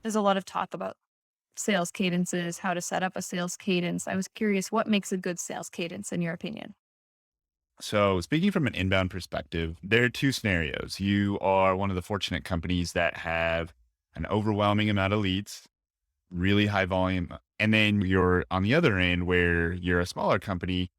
There's a lot of talk about sales cadences, how to set up a sales cadence. I was curious, what makes a good sales cadence in your opinion? So, speaking from an inbound perspective, there are two scenarios. You are one of the fortunate companies that have an overwhelming amount of leads, really high volume. And then you're on the other end where you're a smaller company,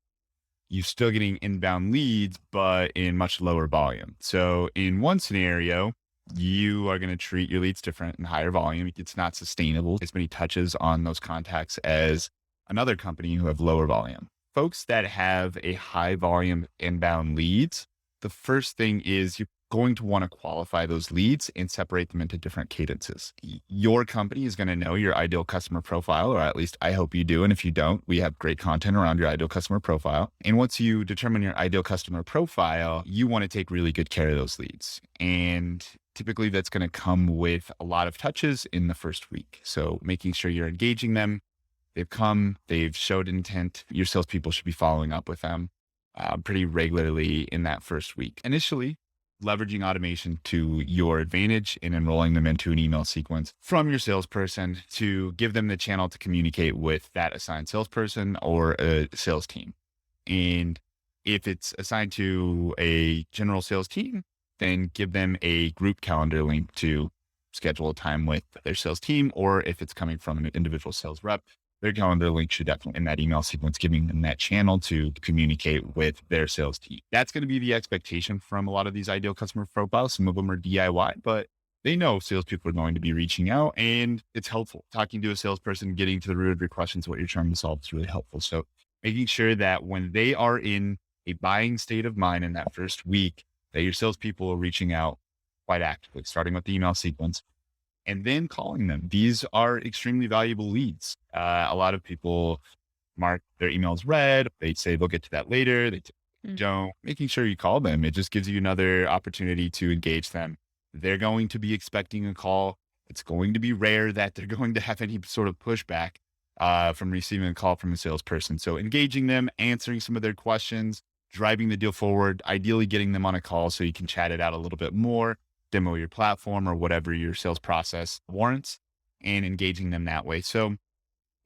you're still getting inbound leads, but in much lower volume. So, in one scenario, you are going to treat your leads different and higher volume. It's not sustainable as many touches on those contacts as another company who have lower volume. Folks that have a high volume inbound leads, the first thing is you're going to want to qualify those leads and separate them into different cadences. Your company is going to know your ideal customer profile, or at least I hope you do. And if you don't, we have great content around your ideal customer profile. And once you determine your ideal customer profile, you want to take really good care of those leads. And typically that's going to come with a lot of touches in the first week. So making sure you're engaging them. They've come, they've showed intent. Your salespeople should be following up with them pretty regularly in that first week. Initially, leveraging automation to your advantage and enrolling them into an email sequence from your salesperson to give them the channel to communicate with that assigned salesperson or a sales team. And if it's assigned to a general sales team, then give them a group calendar link to schedule a time with their sales team. Or if it's coming from an individual sales rep, their calendar link should definitely in that email sequence, giving them that channel to communicate with their sales team. That's going to be the expectation from a lot of these ideal customer profiles. Some of them are DIY, but they know salespeople are going to be reaching out and it's helpful. Talking to a salesperson, getting to the root of your questions, what you're trying to solve is really helpful. So making sure that when they are in a buying state of mind in that first week, that your salespeople are reaching out quite actively, starting with the email sequence and then calling them. These are extremely valuable leads. A lot of people mark their emails read. They say they'll get to that later. Mm. Don't. Making sure you call them. It just gives you another opportunity to engage them. They're going to be expecting a call. It's going to be rare that they're going to have any sort of pushback from receiving a call from a salesperson. So engaging them, answering some of their questions, driving the deal forward, ideally getting them on a call so you can chat it out a little bit more, demo your platform or whatever your sales process warrants, and engaging them that way. So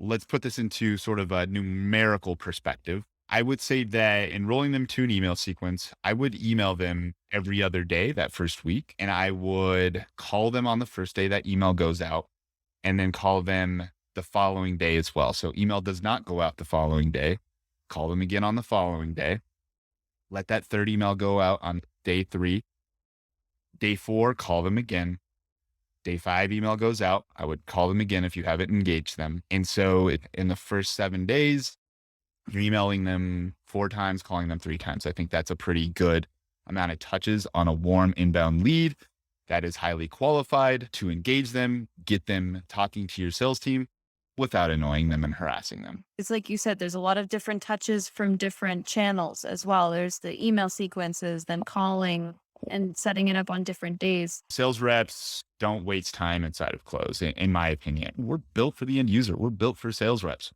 let's put this into sort of a numerical perspective. I would say that enrolling them to an email sequence, I would email them every other day that first week, and I would call them on the first day that email goes out, and then call them the following day as well. So email does not go out the following day. Call them again on the following day. Let that third email go out on day 3. Day 4, call them again. Day 5 email goes out. I would call them again if you haven't engaged them. And so in the first 7 days, you're emailing them 4 times, calling them 3 times. I think that's a pretty good amount of touches on a warm inbound lead that is highly qualified to engage them, get them talking to your sales team without annoying them and harassing them. It's like you said, there's a lot of different touches from different channels as well. There's the email sequences, then calling and setting it up on different days. Sales reps don't waste time inside of close, in my opinion. We're built for the end user. We're built for sales reps.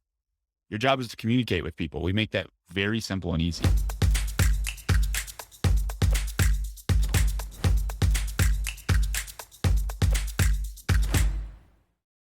Your job is to communicate with people. We make that very simple and easy.